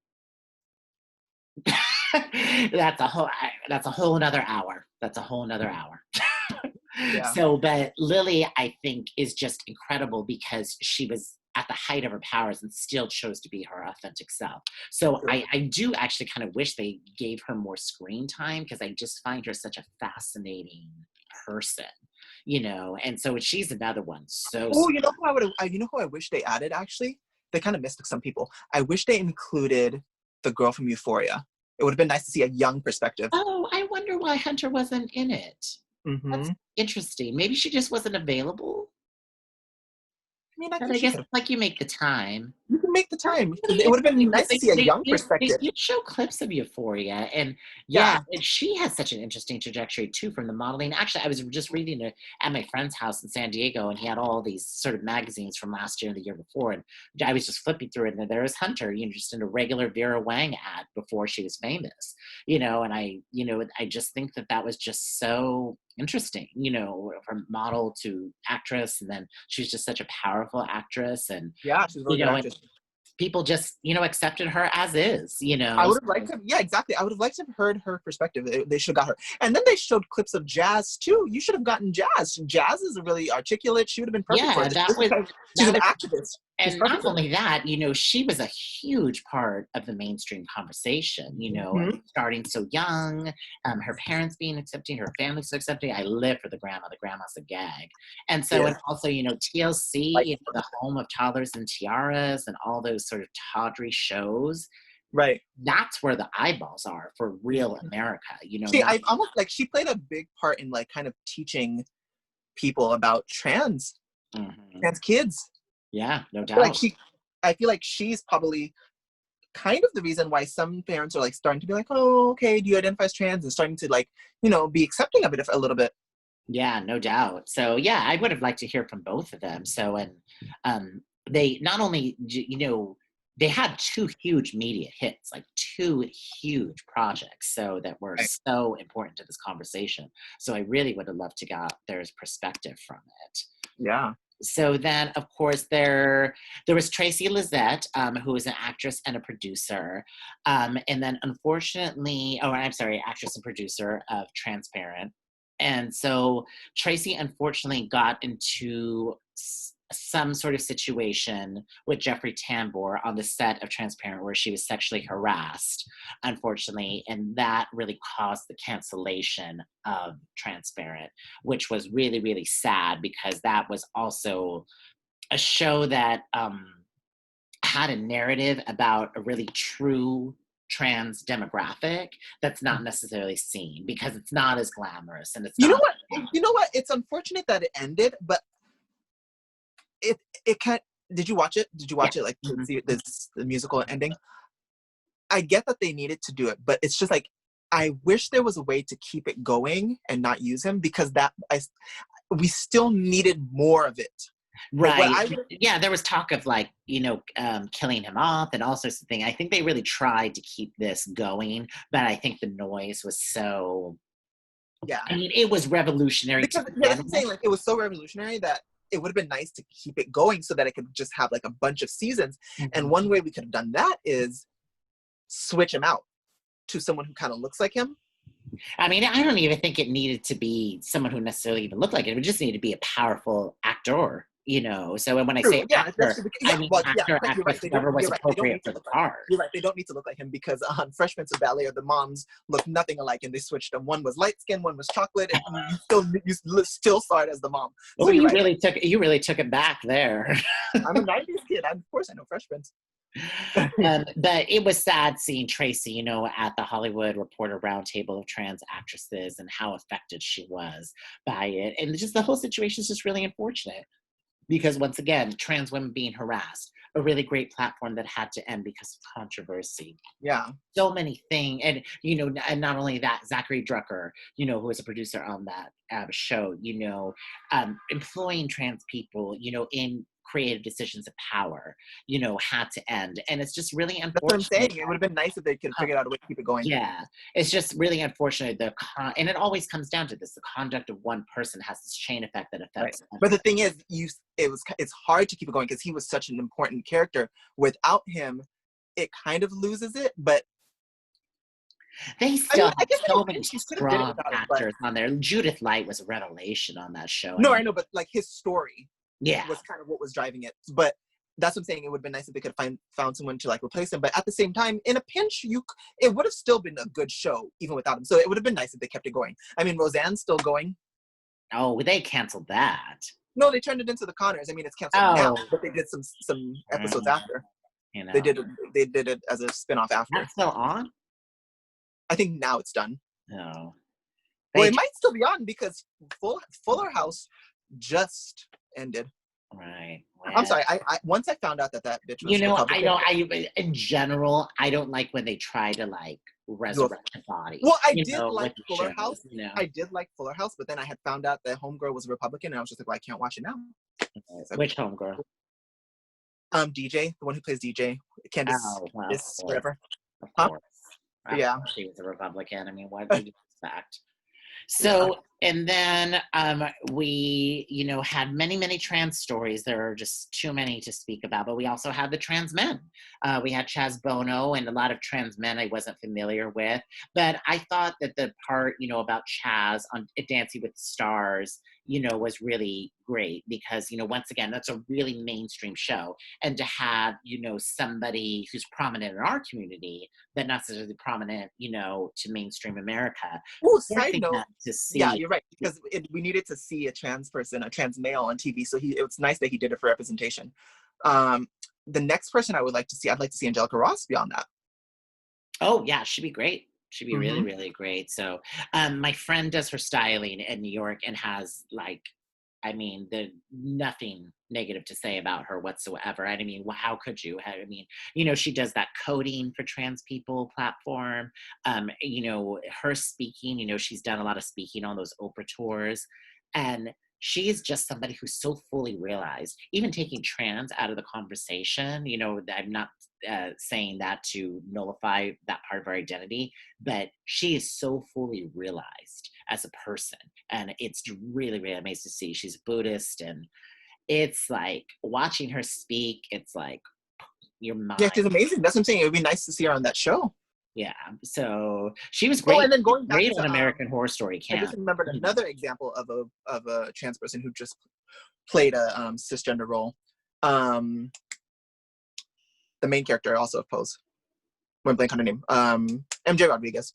[SPEAKER 1] that's a whole another hour. That's a whole another hour.
[SPEAKER 2] Yeah.
[SPEAKER 1] So, but Lily, I think, is just incredible because she was at the height of her powers and still chose to be her authentic self. So
[SPEAKER 2] True.
[SPEAKER 1] I do actually kind of wish they gave her more screen time because I just find her such a fascinating person, and so she's another one. So
[SPEAKER 2] Oh, you know who I would you know who I wish they added actually? They kind of missed some people. I wish they included the girl from Euphoria. It would have been nice to see a young perspective.
[SPEAKER 1] oh, I wonder why Hunter wasn't in it. That's
[SPEAKER 2] Mm-hmm.
[SPEAKER 1] interesting. Maybe she just wasn't available.
[SPEAKER 2] I mean, I
[SPEAKER 1] But
[SPEAKER 2] think
[SPEAKER 1] I
[SPEAKER 2] she
[SPEAKER 1] guess
[SPEAKER 2] could have.
[SPEAKER 1] like you make the time.
[SPEAKER 2] You can make the
[SPEAKER 1] That's
[SPEAKER 2] time.
[SPEAKER 1] really
[SPEAKER 2] It would have been
[SPEAKER 1] interesting
[SPEAKER 2] nice
[SPEAKER 1] because
[SPEAKER 2] to
[SPEAKER 1] they
[SPEAKER 2] see a
[SPEAKER 1] they
[SPEAKER 2] young
[SPEAKER 1] did they
[SPEAKER 2] perspective.
[SPEAKER 1] did show clips of Euphoria, and yeah,
[SPEAKER 2] Yeah.
[SPEAKER 1] and she has such an interesting trajectory too from the modeling. Actually, I was just reading it at my friend's house in San Diego, and he had all these sort of magazines from last year and the year before, and I was just flipping through it, and there was Hunter, just in a regular Vera Wang ad before she was famous, and I just think that was just so interesting, from model to actress, and then she was just such a powerful actress, and
[SPEAKER 2] Yeah, she's a really good
[SPEAKER 1] and
[SPEAKER 2] actress.
[SPEAKER 1] people just accepted her as is,
[SPEAKER 2] I would have liked
[SPEAKER 1] so
[SPEAKER 2] to, yeah, exactly. I would have liked to have heard her perspective. They should have got her. And then they showed clips of Jazz too. You should have gotten Jazz. Jazz is really articulate. She would have been perfect for
[SPEAKER 1] yeah,
[SPEAKER 2] this.
[SPEAKER 1] that
[SPEAKER 2] This is
[SPEAKER 1] was
[SPEAKER 2] kind of, she's
[SPEAKER 1] that
[SPEAKER 2] an
[SPEAKER 1] was
[SPEAKER 2] activist. She's
[SPEAKER 1] and
[SPEAKER 2] perfect
[SPEAKER 1] not
[SPEAKER 2] for this.
[SPEAKER 1] only that, she was a huge part of the mainstream conversation,
[SPEAKER 2] Mhm.
[SPEAKER 1] starting so young, her parents being accepting, her family so accepting. I live for the grandma. The grandma's a gag. And so, and
[SPEAKER 2] Yes.
[SPEAKER 1] also, TLC,
[SPEAKER 2] Like,
[SPEAKER 1] the home of toddlers and tiaras and all those sort of tawdry shows.
[SPEAKER 2] right.
[SPEAKER 1] That's where the eyeballs are for real America,
[SPEAKER 2] See,
[SPEAKER 1] not.
[SPEAKER 2] I almost like she played a big part in like kind of teaching people about
[SPEAKER 1] Mhm.
[SPEAKER 2] trans kids.
[SPEAKER 1] Yeah, no
[SPEAKER 2] Like
[SPEAKER 1] doubt.
[SPEAKER 2] I feel like she's probably kind of the reason why some parents are like starting to be like, oh, okay, do you identify as trans, and starting to like, be accepting of it a little bit.
[SPEAKER 1] Yeah, no doubt. So yeah, I would have liked to hear from both of them. So and they not only they had two huge media hits, like two huge projects, so that were
[SPEAKER 2] Right.
[SPEAKER 1] so important to this conversation. So I really would have loved to get their perspective from it.
[SPEAKER 2] Yeah.
[SPEAKER 1] So then, of course, there was Tracy Lizette, who was an actress and a producer, and then unfortunately, oh, I'm sorry, actress and producer of Transparent. And so Tracy unfortunately got into some sort of situation with Jeffrey Tambor on the set of Transparent where she was sexually harassed, unfortunately, and that really caused the cancellation of Transparent, which was really, really sad because that was also a show that had a narrative about a really true trans demographic that's not necessarily seen because it's not as glamorous and it's
[SPEAKER 2] You know
[SPEAKER 1] not.
[SPEAKER 2] what? You know what? It's unfortunate that it ended, but it can't. Did you watch it? Did you
[SPEAKER 1] Yeah.
[SPEAKER 2] watch it? Like to
[SPEAKER 1] Mhm.
[SPEAKER 2] see this the musical ending? I get that they needed to do it, but it's just like I wish there was a way to keep it going and not use him because we still needed more of it. Like what
[SPEAKER 1] Right.
[SPEAKER 2] I would
[SPEAKER 1] Yeah, there was talk of like, killing him off and all sorts of things. I think they really tried to keep this going, but I think the noise was so,
[SPEAKER 2] yeah.
[SPEAKER 1] I mean, it was revolutionary to
[SPEAKER 2] Because yeah,
[SPEAKER 1] begin
[SPEAKER 2] that's what I'm
[SPEAKER 1] with.
[SPEAKER 2] saying. Like it was so revolutionary that it would have been nice to keep it going so that it could just have like a bunch of seasons. And
[SPEAKER 1] Mhm.
[SPEAKER 2] one way we could have done that is switch him out to someone who kind of looks like him.
[SPEAKER 1] I mean, I don't even think it needed to be someone who necessarily even looked like it. It would just need to be a powerful actor. So when I
[SPEAKER 2] True.
[SPEAKER 1] say
[SPEAKER 2] Yeah,
[SPEAKER 1] actor,
[SPEAKER 2] especially because,
[SPEAKER 1] I
[SPEAKER 2] yeah,
[SPEAKER 1] mean
[SPEAKER 2] well, yeah,
[SPEAKER 1] actor,
[SPEAKER 2] you're right.
[SPEAKER 1] actress, whoever was
[SPEAKER 2] You're right. They don't
[SPEAKER 1] appropriate
[SPEAKER 2] need to
[SPEAKER 1] for the
[SPEAKER 2] look like.
[SPEAKER 1] part.
[SPEAKER 2] You're right. They don't need to look like him because on Fresh Prince of Bel Air, the moms look nothing alike, and they switched them. One was light skin, one was chocolate, and you still saw it as the mom. So
[SPEAKER 1] Oh,
[SPEAKER 2] you're right.
[SPEAKER 1] you really took it back there.
[SPEAKER 2] I'm a '90s kid. Of course, I know Fresh Prince.
[SPEAKER 1] But it was sad seeing Tracy, at the Hollywood Reporter Roundtable of trans actresses and how affected she was by it. And just the whole situation is just really unfortunate because, once again, trans women being harassed, a really great platform that had to end because of controversy.
[SPEAKER 2] Yeah.
[SPEAKER 1] So many things, and not only that, Zachary Drucker, who was a producer on that show, employing trans people, in creative decisions of power, had to end, and it's just really
[SPEAKER 2] That's what I'm
[SPEAKER 1] unfortunate.
[SPEAKER 2] saying. It would have been nice if they could figure out a way to keep it going.
[SPEAKER 1] Yeah, it's just really unfortunate. And it always comes down to this: the conduct of one person has this chain effect that
[SPEAKER 2] Right.
[SPEAKER 1] affects
[SPEAKER 2] But the
[SPEAKER 1] everyone.
[SPEAKER 2] thing is, it's hard to keep it going because he was such an important character. Without him, it kind of loses it. But
[SPEAKER 1] They
[SPEAKER 2] I
[SPEAKER 1] still
[SPEAKER 2] mean, I
[SPEAKER 1] have
[SPEAKER 2] guess in a
[SPEAKER 1] so many
[SPEAKER 2] pinch, you could have did it
[SPEAKER 1] strong
[SPEAKER 2] without him. But
[SPEAKER 1] actors on there. Judith Light was a revelation on that show. I
[SPEAKER 2] no,
[SPEAKER 1] mean,
[SPEAKER 2] I know. But like his story
[SPEAKER 1] yeah.
[SPEAKER 2] was kind of what was driving it. But that's what I'm saying. It would have been nice if they could have found someone to like replace him. But at the same time, in a pinch, it would have still been a good show even without him. So it would have been nice if they kept it going. I mean, Roseanne's still going.
[SPEAKER 1] Oh, they canceled that.
[SPEAKER 2] No, they turned it into the Connors. I mean, it's canceled now,
[SPEAKER 1] Oh,
[SPEAKER 2] but they did some episodes
[SPEAKER 1] mm,
[SPEAKER 2] after.
[SPEAKER 1] you
[SPEAKER 2] They
[SPEAKER 1] know,
[SPEAKER 2] did they did it as a spin-off after.
[SPEAKER 1] that's still on?
[SPEAKER 2] I think now it's done.
[SPEAKER 1] No.
[SPEAKER 2] Well,
[SPEAKER 1] They
[SPEAKER 2] it might still be on because Fuller House just ended.
[SPEAKER 1] right.
[SPEAKER 2] I'm
[SPEAKER 1] Well,
[SPEAKER 2] sorry. I once I found out that bitch was
[SPEAKER 1] I
[SPEAKER 2] Republican.
[SPEAKER 1] don't in general, I don't like when they try to like
[SPEAKER 2] Do a,
[SPEAKER 1] resurrect a body,
[SPEAKER 2] well, I did
[SPEAKER 1] with
[SPEAKER 2] like
[SPEAKER 1] the
[SPEAKER 2] Fuller
[SPEAKER 1] shows,
[SPEAKER 2] House. I did like Fuller House, but then I had found out that Homegirl was a Republican, and I was just like, well, I can't watch it now. So,
[SPEAKER 1] Which homegirl?
[SPEAKER 2] DJ, the one who plays DJ, Candis
[SPEAKER 1] Oh, well,
[SPEAKER 2] is whatever.
[SPEAKER 1] of
[SPEAKER 2] Huh?
[SPEAKER 1] course. Of
[SPEAKER 2] Yeah.
[SPEAKER 1] course he was a Republican. I mean, what did you expect?
[SPEAKER 2] Yeah.
[SPEAKER 1] So, and then we, had many, many trans stories. There are just too many to speak about, but we also had the trans men. We had Chaz Bono and a lot of trans men I wasn't familiar with. But I thought that the part, about Chaz on Dancing with the Stars, was really great because, once again, that's a really mainstream show. And to have, somebody who's prominent in our community, but not necessarily prominent, to mainstream America,
[SPEAKER 2] Oh, side
[SPEAKER 1] forcing
[SPEAKER 2] note.
[SPEAKER 1] them to
[SPEAKER 2] Yeah,
[SPEAKER 1] see.
[SPEAKER 2] you're right because we needed to see a trans person, a trans male on TV. So it was nice that he did it for representation. Um, the next person I would like to see, I'd like to see Angelica Ross be on that.
[SPEAKER 1] Oh yeah, she'd be great. She'd be really,
[SPEAKER 2] Hmm.
[SPEAKER 1] really great. So, my friend does her styling in New York and has like, I mean, the nothing negative to say about her whatsoever. And I mean, how could you? I mean, she does that coding for trans people platform. Her speaking. She's done a lot of speaking on those Oprah tours, and she is just somebody who's so fully realized. Even taking trans out of the conversation. I'm not saying that to nullify that part of her identity, but she is so fully realized as a person. And it's really, really amazing to see. She's Buddhist, and it's like watching her speak, it's like your
[SPEAKER 2] Yeah,
[SPEAKER 1] mind.
[SPEAKER 2] she's amazing. That's what I'm saying. It would be nice to see her on that show.
[SPEAKER 1] Yeah. So she was
[SPEAKER 2] Oh,
[SPEAKER 1] great.
[SPEAKER 2] and then
[SPEAKER 1] She was
[SPEAKER 2] going back
[SPEAKER 1] great
[SPEAKER 2] to
[SPEAKER 1] on American Horror Story
[SPEAKER 2] I just
[SPEAKER 1] Camp.
[SPEAKER 2] remembered another example of a trans person who just played a cisgender role. Um, the main character also of Pose. Went blank on her name. MJ Rodriguez.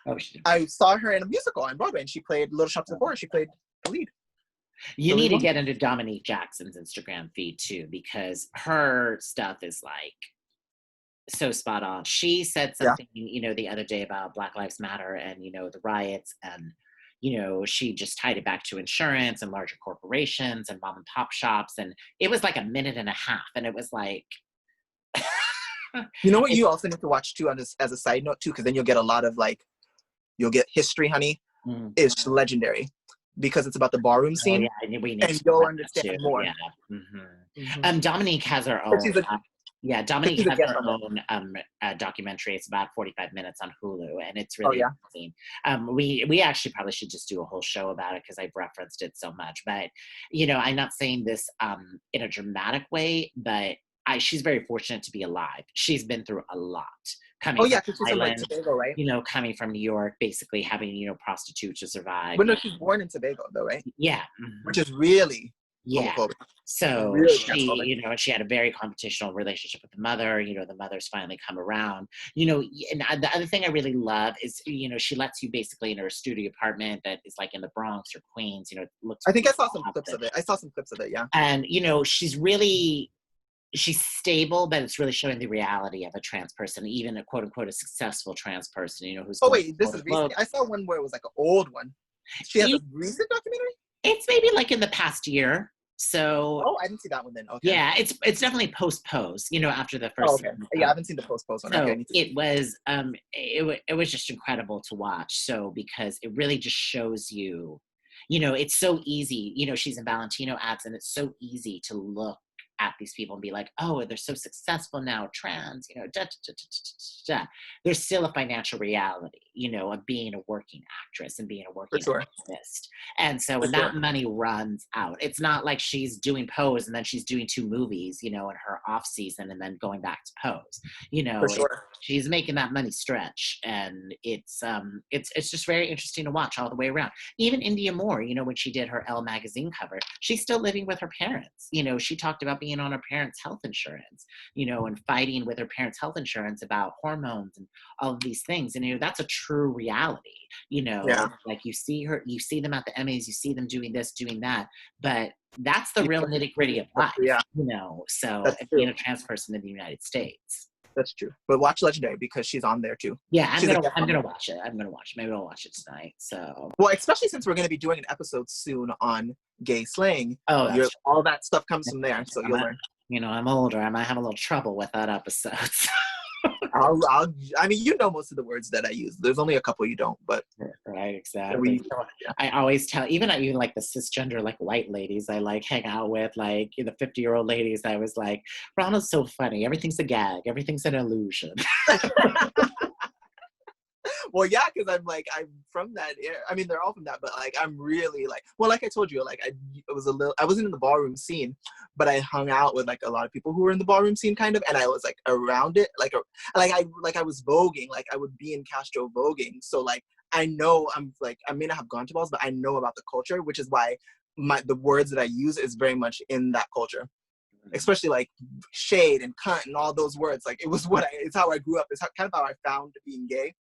[SPEAKER 1] Oh, she did
[SPEAKER 2] I
[SPEAKER 1] great.
[SPEAKER 2] saw her in a musical on Broadway, and she played Little Shop of the Forest. She played the lead.
[SPEAKER 1] You
[SPEAKER 2] The
[SPEAKER 1] need
[SPEAKER 2] lead
[SPEAKER 1] to
[SPEAKER 2] woman.
[SPEAKER 1] get into Dominique Jackson's Instagram feed too, because her stuff is like so spot on. She said
[SPEAKER 2] Yeah.
[SPEAKER 1] something, the other day about Black Lives Matter and, the riots, and, she just tied it back to insurance and larger corporations and mom and pop shops. And it was like a minute and a half. And it was like,
[SPEAKER 2] You know what
[SPEAKER 1] it,
[SPEAKER 2] you also need to watch too on this as a side note too, because then you'll get a lot of you'll get history, honey.
[SPEAKER 1] mm,
[SPEAKER 2] Is Legendary because it's about the ballroom
[SPEAKER 1] oh
[SPEAKER 2] scene,
[SPEAKER 1] yeah, we need
[SPEAKER 2] and
[SPEAKER 1] to talk
[SPEAKER 2] you'll
[SPEAKER 1] about that
[SPEAKER 2] understand
[SPEAKER 1] too.
[SPEAKER 2] more.
[SPEAKER 1] Yeah. Hmm.
[SPEAKER 2] Mm-hmm.
[SPEAKER 1] Dominique has her own. Yeah, Dominique
[SPEAKER 2] She's a
[SPEAKER 1] has
[SPEAKER 2] guest
[SPEAKER 1] her
[SPEAKER 2] on that.
[SPEAKER 1] own documentary. It's about 45 minutes on Hulu, and it's
[SPEAKER 2] Oh
[SPEAKER 1] really
[SPEAKER 2] yeah.
[SPEAKER 1] amazing. We actually probably should just do a whole show about it because I've referenced it so much. But I'm not saying this in a dramatic way, but she's very fortunate to be alive. She's been through a lot,
[SPEAKER 2] Oh
[SPEAKER 1] coming
[SPEAKER 2] yeah,
[SPEAKER 1] from
[SPEAKER 2] because
[SPEAKER 1] the
[SPEAKER 2] she's from like
[SPEAKER 1] island,
[SPEAKER 2] Tobago, right?
[SPEAKER 1] coming from New York, basically having prostitute to survive.
[SPEAKER 2] But no, she's born in Tobago though, right?
[SPEAKER 1] Yeah.
[SPEAKER 2] Which is really
[SPEAKER 1] Yeah.
[SPEAKER 2] homophobic.
[SPEAKER 1] So
[SPEAKER 2] Really
[SPEAKER 1] she,
[SPEAKER 2] transphobic.
[SPEAKER 1] she had a very confrontational relationship with the mother. The mother's finally come around. And the other thing I really love is, she lets you basically in her studio apartment that is like in the Bronx or Queens. It looks
[SPEAKER 2] I think I saw
[SPEAKER 1] beautiful
[SPEAKER 2] some
[SPEAKER 1] out
[SPEAKER 2] clips
[SPEAKER 1] there.
[SPEAKER 2] of it. I saw some clips of it, yeah.
[SPEAKER 1] And she's stable, but it's really showing the reality of a trans person, even a quote unquote a successful trans person. Who's
[SPEAKER 2] Oh
[SPEAKER 1] going
[SPEAKER 2] wait, this
[SPEAKER 1] quote
[SPEAKER 2] is recent.
[SPEAKER 1] unquote.
[SPEAKER 2] I saw one where it was like an old one. She has a recent documentary?
[SPEAKER 1] It's maybe like in the past year. So
[SPEAKER 2] Oh, I didn't see that one then. Okay.
[SPEAKER 1] yeah, it's definitely post pose, after the
[SPEAKER 2] Oh,
[SPEAKER 1] first
[SPEAKER 2] okay.
[SPEAKER 1] season of
[SPEAKER 2] Yeah, I
[SPEAKER 1] Pose.
[SPEAKER 2] haven't seen the post one. Okay, I
[SPEAKER 1] So
[SPEAKER 2] need to see.
[SPEAKER 1] it was it was just incredible to watch. So because it really just shows you, it's so easy. She's in Valentino ads, and it's so easy to look at these people and be like, oh, they're so successful now, trans, da, da, da, da, da, da. There's still a financial reality, of being a working actress and being a
[SPEAKER 2] For
[SPEAKER 1] working
[SPEAKER 2] sure.
[SPEAKER 1] artist. And so
[SPEAKER 2] For
[SPEAKER 1] when
[SPEAKER 2] sure.
[SPEAKER 1] that money runs out, it's not like she's doing Pose and then she's doing 2 movies, in her off season and then going back to Pose.
[SPEAKER 2] For sure.
[SPEAKER 1] She's making that money stretch, and it's just very interesting to watch all the way around. Even India Moore, when she did her Elle magazine cover, she's still living with her parents. She talked about being on her parents' health insurance, and fighting with her parents' health insurance about hormones and all of these things. And that's a true reality.
[SPEAKER 2] Yeah.
[SPEAKER 1] Like you see them at the Emmys, you see them doing this, doing that, but that's the real nitty gritty of life.
[SPEAKER 2] Yeah,
[SPEAKER 1] So
[SPEAKER 2] that's
[SPEAKER 1] being
[SPEAKER 2] true.
[SPEAKER 1] a trans person in the United States.
[SPEAKER 2] That's true. But watch Legendary because she's on there too.
[SPEAKER 1] Yeah,
[SPEAKER 2] She's a guest
[SPEAKER 1] I'm
[SPEAKER 2] on
[SPEAKER 1] gonna
[SPEAKER 2] there.
[SPEAKER 1] watch it. I'm gonna watch it. Maybe I'll watch it tonight. So
[SPEAKER 2] Well, especially since we're going to be doing an episode soon on gay slang.
[SPEAKER 1] oh, that's
[SPEAKER 2] All that stuff comes from there, so you'll learn.
[SPEAKER 1] I'm older. I might have a little trouble with that episode.
[SPEAKER 2] I mean, most of the words that I use. There's only a couple you don't, but
[SPEAKER 1] Right, exactly.
[SPEAKER 2] yeah.
[SPEAKER 1] I always tell even like the cisgender like white ladies I like hang out with, like the 50-year-old ladies. I was like, Ronald's so funny. Everything's a gag. Everything's an illusion.
[SPEAKER 2] Well, yeah, because I'm from that area. I mean, they're all from that, but like, I'm really like, well, like I told you, like I wasn't in the ballroom scene, but I hung out with like a lot of people who were in the ballroom scene, kind of, and I was like around it, like I was voguing, like I would be in Castro voguing, so like I know I'm like I may not have gone to balls, but I know about the culture, which is why the words that I use is very much in that culture, especially like shade and cunt and all those words. Like it's how I grew up. It's kind of how I found being gay.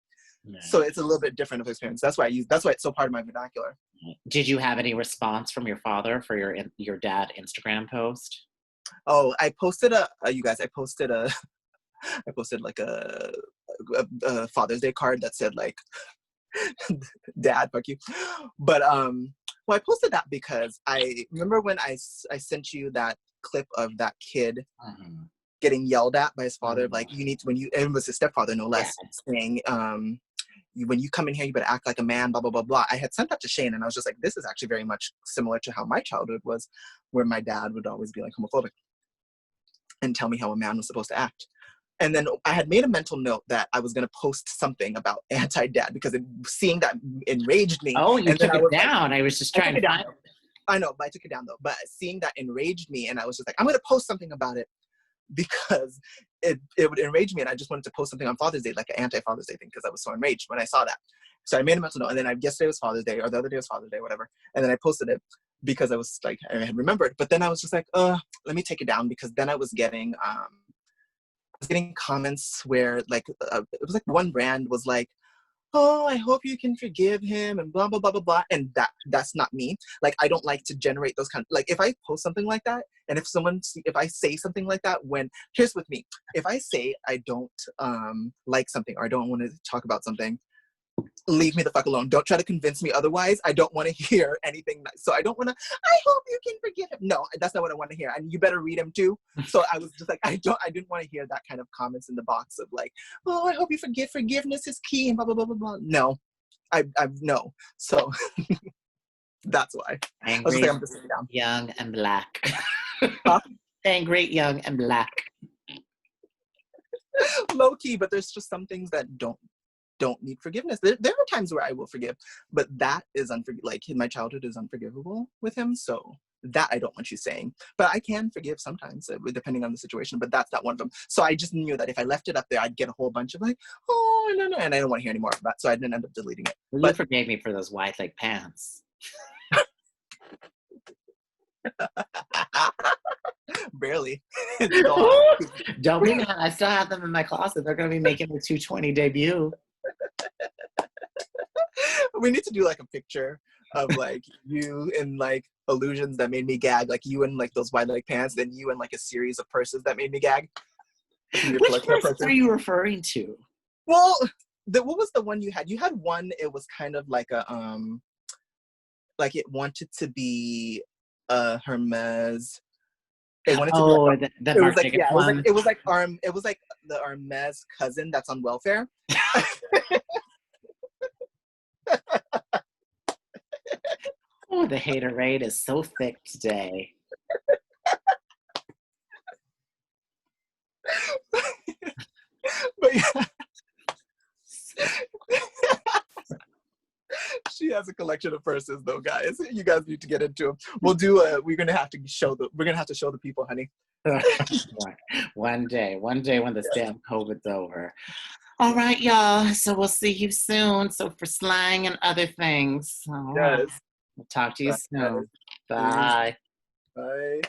[SPEAKER 2] So it's a little bit different of experience. That's why it's so part of my vernacular.
[SPEAKER 1] Did you have any response from your father for your dad Instagram post?
[SPEAKER 2] Oh, I posted you guys, I posted like a Father's Day card that said like, Dad, fuck you. But well, I posted that because I remember when I sent you that clip of that kid getting yelled at by his father, like you need to, it was his stepfather, no less, saying, when you come in here, you better act like a man, blah, blah, blah, blah. I had sent that to Shane, and I was just like, this is actually very much similar to how my childhood was, where my dad would always be like homophobic and tell me how a man was supposed to act. And then I had made a mental note that I was going to post something about anti-dad because seeing that enraged me.
[SPEAKER 1] Oh, you
[SPEAKER 2] and
[SPEAKER 1] took
[SPEAKER 2] then
[SPEAKER 1] it down. I was just trying to find it.
[SPEAKER 2] I know, but I took it down though. But seeing that enraged me, and I was just like, I'm going to post something about it because it would enrage me, and I just wanted to post something on Father's Day, like an anti-Father's Day thing, because I was so enraged when I saw that. So I made a mental note, and then yesterday was Father's Day, or the other day was Father's Day, whatever. And then I posted it because I was like, I had remembered. But then I was just like, let me take it down, because then I was getting comments where like it was like one brand was like, oh, I hope you can forgive him and blah blah blah blah blah, and that's not me. Like, I don't like to generate those kind of, like, if I post something like that, and if I say something like that, when here's with me, if I say I don't like something, or I don't want to talk about something, leave me the fuck alone. Don't try to convince me otherwise. I don't want to hear anything. So I don't want to, I hope you can forgive him. No, that's not what I want to hear. And you better read him too. So I was just like, I didn't want to hear that kind of comments in the box of like, oh, I hope you forgive. Forgiveness is key and blah, blah, blah, blah, blah. No, I no. So that's why.
[SPEAKER 1] Angry,
[SPEAKER 2] I was just like, I'm just sitting down.
[SPEAKER 1] Young, and black.
[SPEAKER 2] Huh?
[SPEAKER 1] Angry, young, and black.
[SPEAKER 2] Low key, but there's just some things that don't need forgiveness. There are times where I will forgive, but that is like my childhood is unforgivable with him, so that I don't want you saying. But I can forgive sometimes, depending on the situation, but that's not one of them. So I just knew that if I left it up there, I'd get a whole bunch of like, oh, no, and I don't want to hear any more of that, so I didn't end up deleting it.
[SPEAKER 1] Well,
[SPEAKER 2] but
[SPEAKER 1] you forgave me for those wide leg pants.
[SPEAKER 2] Barely.
[SPEAKER 1] Don't be mad. I still have them in my closet. They're going to be making the 220 debut.
[SPEAKER 2] We need to do like a picture of like you in like illusions that made me gag, like you in like those wide leg pants, then you in like a series of purses that made me gag.
[SPEAKER 1] Which purses are you referring to?
[SPEAKER 2] Well, what was the one you had? You had one, it was kind of like a like it wanted to be Hermes. It wanted to be like
[SPEAKER 1] the
[SPEAKER 2] it was like, yeah,
[SPEAKER 1] one.
[SPEAKER 2] it was like the Hermes cousin that's on welfare.
[SPEAKER 1] Oh, the haterade is so thick today.
[SPEAKER 2] But yeah. She has a collection of purses though, guys. You guys need to get into them. We'll do we're gonna have to show the people, honey.
[SPEAKER 1] One day when this damn COVID's over. All right, y'all. So we'll see you soon. So for slang and other things. All right. We'll talk to you soon. Bye.
[SPEAKER 2] Bye.